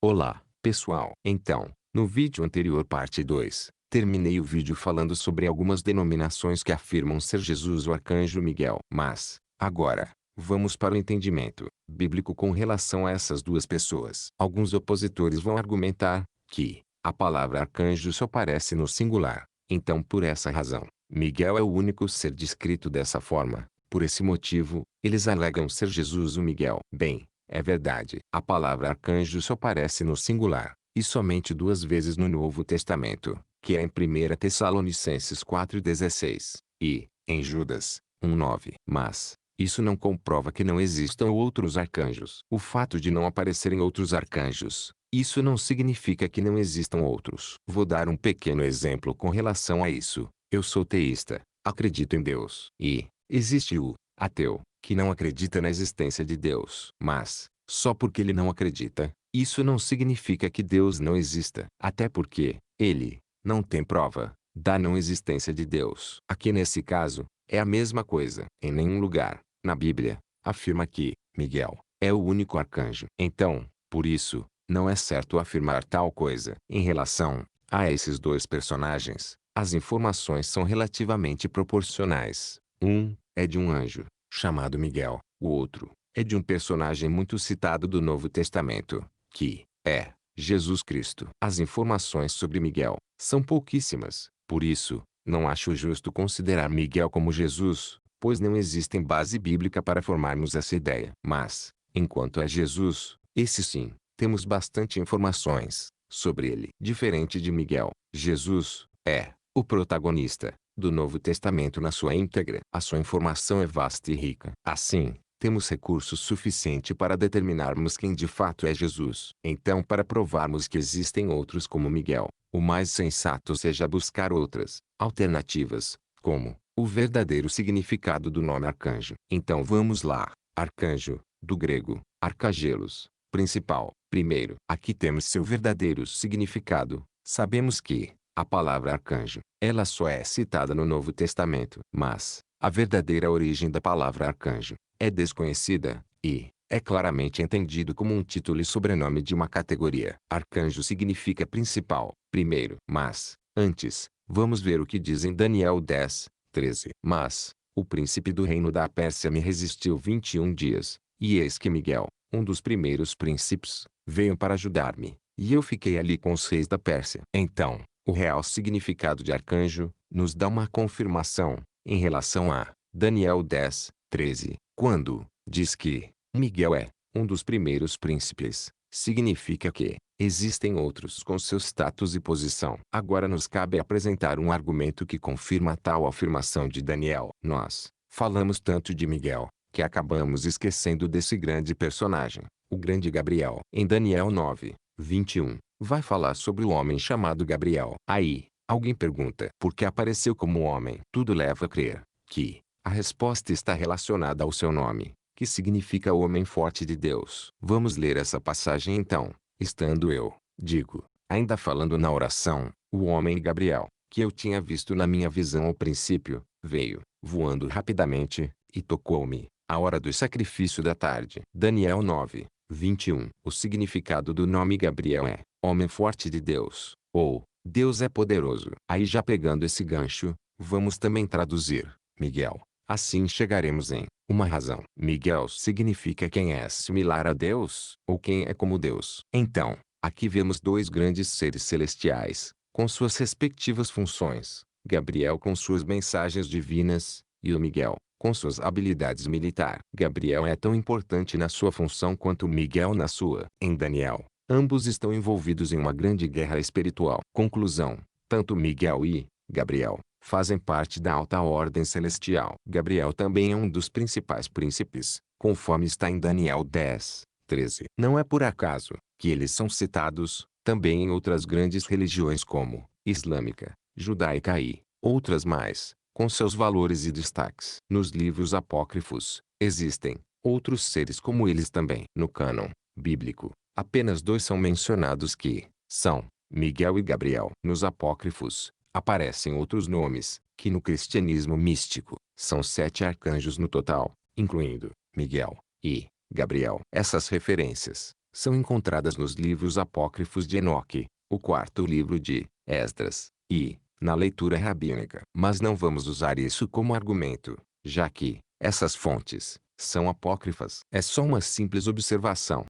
Olá, pessoal. Então, no vídeo anterior parte 2, terminei o vídeo falando sobre algumas denominações que afirmam ser Jesus o Arcanjo Miguel. Mas, agora, vamos para o entendimento bíblico com relação a essas duas pessoas. Alguns opositores vão argumentar que a palavra arcanjo só aparece no singular. Então, por essa razão, Miguel é o único ser descrito dessa forma. Por esse motivo, eles alegam ser Jesus o Miguel. Bem, é verdade. A palavra arcanjo só aparece no singular, e somente duas vezes no Novo Testamento, que é em 1 Tessalonicenses 4,16, e, em Judas 1,9. Mas, isso não comprova que não existam outros arcanjos. O fato de não aparecerem outros arcanjos, isso não significa que não existam outros. Vou dar um pequeno exemplo com relação a isso. Eu sou teísta, acredito em Deus. E, existe o ateu, que não acredita na existência de Deus. Mas, só porque ele não acredita, isso não significa que Deus não exista. Até porque, ele não tem prova da não existência de Deus. Aqui nesse caso, é a mesma coisa. Em nenhum lugar, na Bíblia, afirma que Miguel é o único arcanjo. Então, por isso, não é certo afirmar tal coisa. Em relação a esses dois personagens, as informações são relativamente proporcionais. Um é de um anjo, chamado Miguel. O outro é de um personagem muito citado do Novo Testamento, que é Jesus Cristo. As informações sobre Miguel são pouquíssimas. Por isso, não acho justo considerar Miguel como Jesus, pois não existe base bíblica para formarmos essa ideia. Mas, enquanto é Jesus, esse sim, temos bastante informações sobre ele. Diferente de Miguel, Jesus é o protagonista do Novo Testamento na sua íntegra. A sua informação é vasta e rica. Assim, temos recursos suficiente para determinarmos quem de fato é Jesus. Então, para provarmos que existem outros como Miguel, o mais sensato seja buscar outras alternativas, como o verdadeiro significado do nome arcanjo. Então vamos lá. Arcanjo, do grego, arcagelos, principal. Primeiro, aqui temos seu verdadeiro significado. Sabemos que a palavra arcanjo, ela só é citada no Novo Testamento. Mas, a verdadeira origem da palavra arcanjo é desconhecida, e é claramente entendido como um título e sobrenome de uma categoria. Arcanjo significa principal, primeiro. Mas, antes, vamos ver o que diz em Daniel 10:13. Mas, o príncipe do reino da Pérsia me resistiu 21 dias, e eis que Miguel, um dos primeiros príncipes, veio para ajudar-me, e eu fiquei ali com os reis da Pérsia. Então, o real significado de arcanjo nos dá uma confirmação em relação a Daniel 10:13, quando diz que Miguel é um dos primeiros príncipes. Significa que existem outros com seu status e posição. Agora nos cabe apresentar um argumento que confirma tal afirmação de Daniel. Nós falamos tanto de Miguel, que acabamos esquecendo desse grande personagem, o grande Gabriel. Em Daniel 9:21, vai falar sobre o homem chamado Gabriel. Aí, alguém pergunta por que apareceu como homem. Tudo leva a crer que a resposta está relacionada ao seu nome, que significa o homem forte de Deus. Vamos ler essa passagem então. Estando eu, digo, ainda falando na oração, o homem Gabriel, que eu tinha visto na minha visão ao princípio, veio, voando rapidamente, e tocou-me, à hora do sacrifício da tarde. Daniel 9:21. O significado do nome Gabriel é, homem forte de Deus, ou, Deus é poderoso. Aí já pegando esse gancho, vamos também traduzir, Miguel. Assim chegaremos em uma razão. Miguel significa quem é similar a Deus, ou quem é como Deus. Então, aqui vemos dois grandes seres celestiais, com suas respectivas funções. Gabriel com suas mensagens divinas, e o Miguel, com suas habilidades militar. Gabriel é tão importante na sua função quanto Miguel na sua. Em Daniel, ambos estão envolvidos em uma grande guerra espiritual. Conclusão: tanto Miguel e Gabriel fazem parte da alta ordem celestial. Gabriel também é um dos principais príncipes, conforme está em Daniel 10:13. Não é por acaso que eles são citados também em outras grandes religiões como islâmica, judaica e outras mais, com seus valores e destaques. Nos livros apócrifos, existem outros seres como eles também. No cânon bíblico, apenas dois são mencionados que são Miguel e Gabriel. Nos apócrifos, aparecem outros nomes, que no cristianismo místico, são 7 arcanjos no total, incluindo Miguel e Gabriel. Essas referências são encontradas nos livros apócrifos de Enoque, o quarto livro de Esdras, e, na leitura rabínica. Mas não vamos usar isso como argumento, já que essas fontes são apócrifas. É só uma simples observação.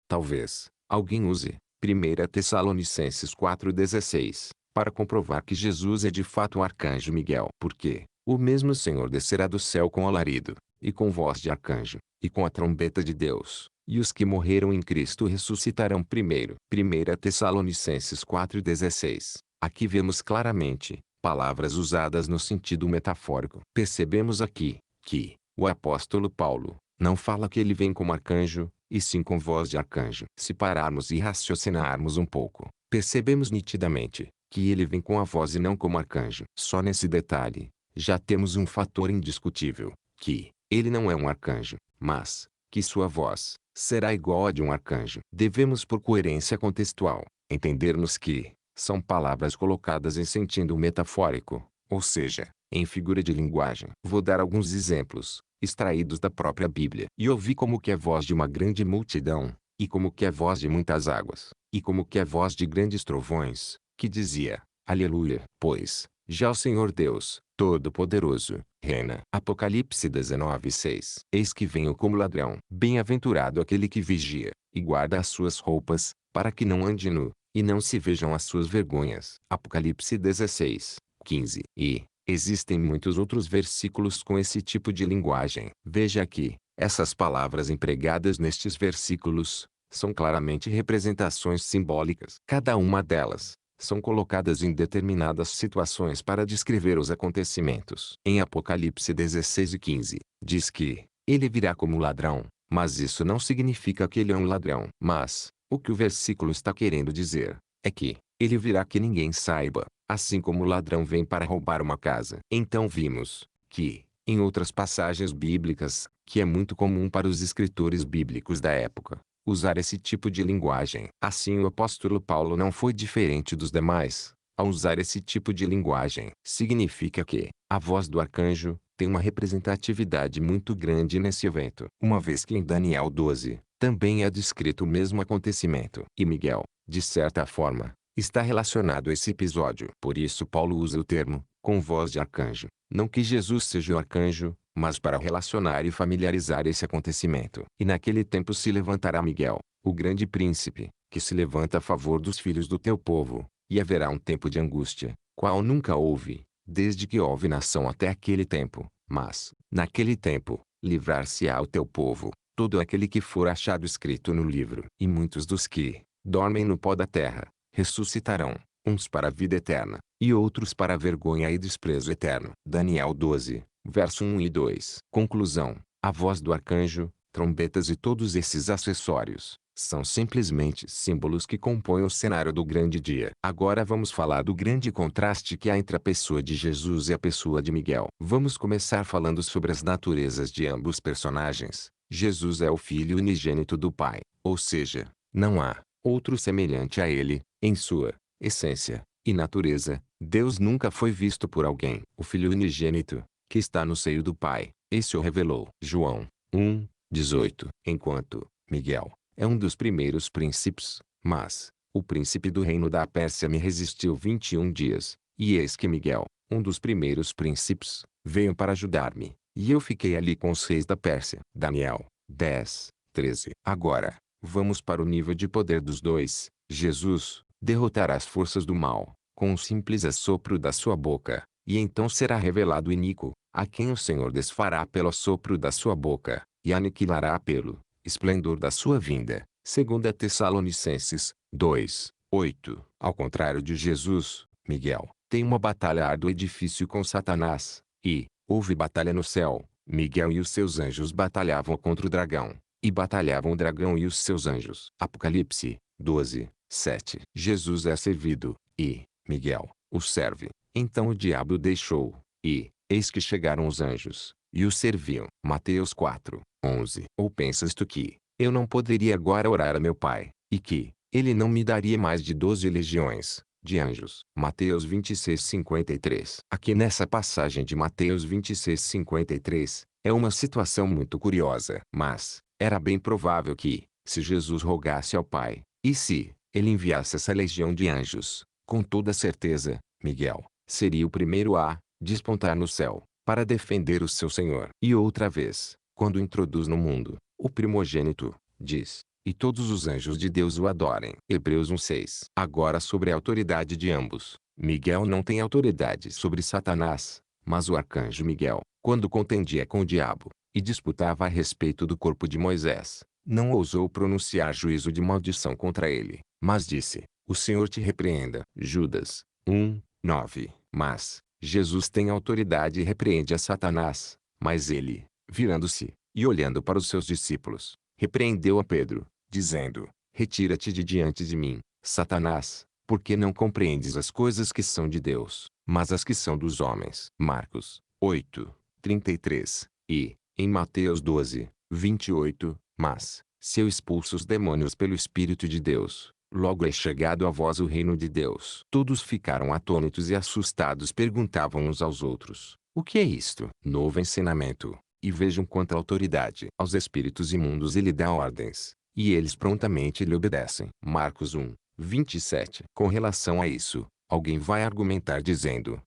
Talvez alguém use 1 Tessalonicenses 4,16 para comprovar que Jesus é de fato o arcanjo Miguel. Porque o mesmo Senhor descerá do céu com alarido, e com voz de arcanjo, e com a trombeta de Deus, e os que morreram em Cristo ressuscitarão primeiro. 1 Tessalonicenses 4,16. Aqui vemos claramente palavras usadas no sentido metafórico. Percebemos aqui que o apóstolo Paulo não fala que ele vem como arcanjo, e sim com voz de arcanjo. Se pararmos e raciocinarmos um pouco, percebemos nitidamente que ele vem com a voz e não como arcanjo. Só nesse detalhe, já temos um fator indiscutível, que ele não é um arcanjo, mas que sua voz será igual à de um arcanjo. Devemos, por coerência contextual, entendermos que são palavras colocadas em sentido metafórico, ou seja, em figura de linguagem. Vou dar alguns exemplos, extraídos da própria Bíblia. E ouvi como que é voz de uma grande multidão, e como que é voz de muitas águas, e como que é voz de grandes trovões, que dizia: Aleluia! Pois já o Senhor Deus Todo-Poderoso reina. Apocalipse 19:6. Eis que venho como ladrão. Bem-aventurado aquele que vigia, e guarda as suas roupas, para que não ande nu, e não se vejam as suas vergonhas. Apocalipse 16:15. E existem muitos outros versículos com esse tipo de linguagem. Veja aqui, essas palavras empregadas nestes versículos são claramente representações simbólicas. Cada uma delas são colocadas em determinadas situações para descrever os acontecimentos. Em Apocalipse 16:15, diz que ele virá como ladrão, mas isso não significa que ele é um ladrão. Mas o que o versículo está querendo dizer é que ele virá que ninguém saiba, assim como o ladrão vem para roubar uma casa. Então vimos que, em outras passagens bíblicas, que é muito comum para os escritores bíblicos da época, usar esse tipo de linguagem. Assim o apóstolo Paulo não foi diferente dos demais, ao usar esse tipo de linguagem. Significa que a voz do arcanjo tem uma representatividade muito grande nesse evento. Uma vez que em Daniel 12, também é descrito o mesmo acontecimento. E Miguel, de certa forma, está relacionado a esse episódio. Por isso Paulo usa o termo, com voz de arcanjo. Não que Jesus seja o arcanjo, mas para relacionar e familiarizar esse acontecimento. E naquele tempo se levantará Miguel, o grande príncipe, que se levanta a favor dos filhos do teu povo, e haverá um tempo de angústia, qual nunca houve, desde que houve nação até aquele tempo. Mas, naquele tempo, livrar-se-á o teu povo, todo aquele que for achado escrito no livro. E muitos dos que dormem no pó da terra ressuscitarão, uns para a vida eterna, e outros para a vergonha e desprezo eterno. Daniel 12, verso 1 e 2. Conclusão: a voz do arcanjo, trombetas e todos esses acessórios são simplesmente símbolos que compõem o cenário do grande dia. Agora vamos falar do grande contraste que há entre a pessoa de Jesus e a pessoa de Miguel. Vamos começar falando sobre as naturezas de ambos personagens. Jesus é o Filho unigênito do Pai, ou seja, não há outro semelhante a ele, em sua essência e natureza. Deus nunca foi visto por alguém. O Filho unigênito, que está no seio do Pai, esse o revelou. João 1:18. Enquanto Miguel é um dos primeiros príncipes, mas o príncipe do reino da Pérsia me resistiu 21 dias, e eis que Miguel, um dos primeiros príncipes, veio para ajudar-me, e eu fiquei ali com os reis da Pérsia. Daniel 10:13. Agora, vamos para o nível de poder dos dois. Jesus derrotará as forças do mal, com um simples assopro da sua boca, e então será revelado o iníquo, a quem o Senhor desfará pelo assopro da sua boca, e aniquilará pelo esplendor da sua vinda. 2 Tessalonicenses 2:8. Ao contrário de Jesus, Miguel tem uma batalha árdua e difícil com Satanás, e houve batalha no céu. Miguel e os seus anjos batalhavam contra o dragão, e batalhavam o dragão e os seus anjos. Apocalipse 12:7. Jesus é servido, e Miguel o serve. Então o diabo o deixou, e eis que chegaram os anjos, e o serviam. Mateus 4:11. Ou pensas tu que eu não poderia agora orar a meu Pai, e que ele não me daria mais de 12 legiões de anjos? Mateus 26:53. Aqui nessa passagem de Mateus 26:53, é uma situação muito curiosa. Mas Era bem provável que, se Jesus rogasse ao Pai, e se ele enviasse essa legião de anjos, com toda certeza, Miguel seria o primeiro a despontar no céu, para defender o seu Senhor. E outra vez, quando introduz no mundo, o primogênito, diz, e todos os anjos de Deus o adorem. Hebreus 1:6. Agora sobre a autoridade de ambos. Miguel não tem autoridade sobre Satanás, mas o arcanjo Miguel, quando contendia com o diabo, e disputava a respeito do corpo de Moisés, não ousou pronunciar juízo de maldição contra ele, mas disse, o Senhor te repreenda. Judas 1:9. Mas, Jesus tem autoridade e repreende a Satanás, mas ele, virando-se, e olhando para os seus discípulos, repreendeu a Pedro, dizendo, retira-te de diante de mim, Satanás, porque não compreendes as coisas que são de Deus, mas as que são dos homens. Marcos 8:33. E, em Mateus 12:28, mas, se eu expulso os demônios pelo Espírito de Deus, logo é chegado a vós o reino de Deus. Todos ficaram atônitos e assustados, perguntavam uns aos outros, o que é isto? Novo ensinamento. E vejam quanta autoridade aos espíritos imundos ele dá ordens, e eles prontamente lhe obedecem. Marcos 1:27. Com relação a isso, alguém vai argumentar dizendo,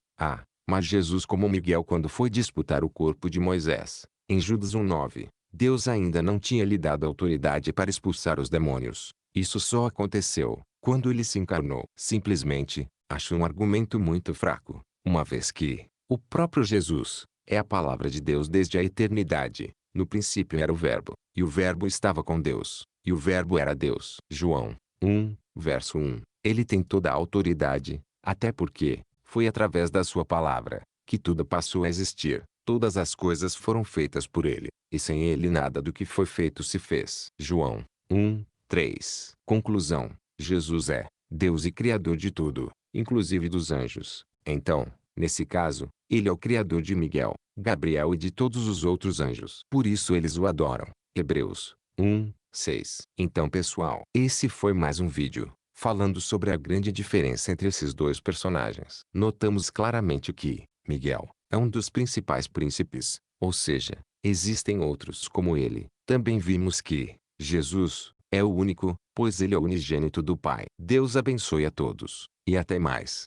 mas Jesus como Miguel quando foi disputar o corpo de Moisés, em Judas 1:9, Deus ainda não tinha lhe dado autoridade para expulsar os demônios. Isso só aconteceu quando ele se encarnou. Simplesmente, acho um argumento muito fraco, uma vez que o próprio Jesus é a palavra de Deus desde a eternidade. No princípio era o Verbo, e o Verbo estava com Deus, e o Verbo era Deus. João 1:1. Ele tem toda a autoridade, até porque foi através da sua palavra que tudo passou a existir. Todas as coisas foram feitas por ele, e sem ele nada do que foi feito se fez. João 1:3. Conclusão: Jesus é Deus e Criador de tudo, inclusive dos anjos. Então, nesse caso, ele é o Criador de Miguel, Gabriel e de todos os outros anjos. Por isso eles o adoram. Hebreus 1:6. Então pessoal, esse foi mais um vídeo falando sobre a grande diferença entre esses dois personagens. Notamos claramente que Miguel é um dos principais príncipes, ou seja, existem outros como ele. Também vimos que Jesus é o único, pois ele é o unigênito do Pai. Deus abençoe a todos, e até mais.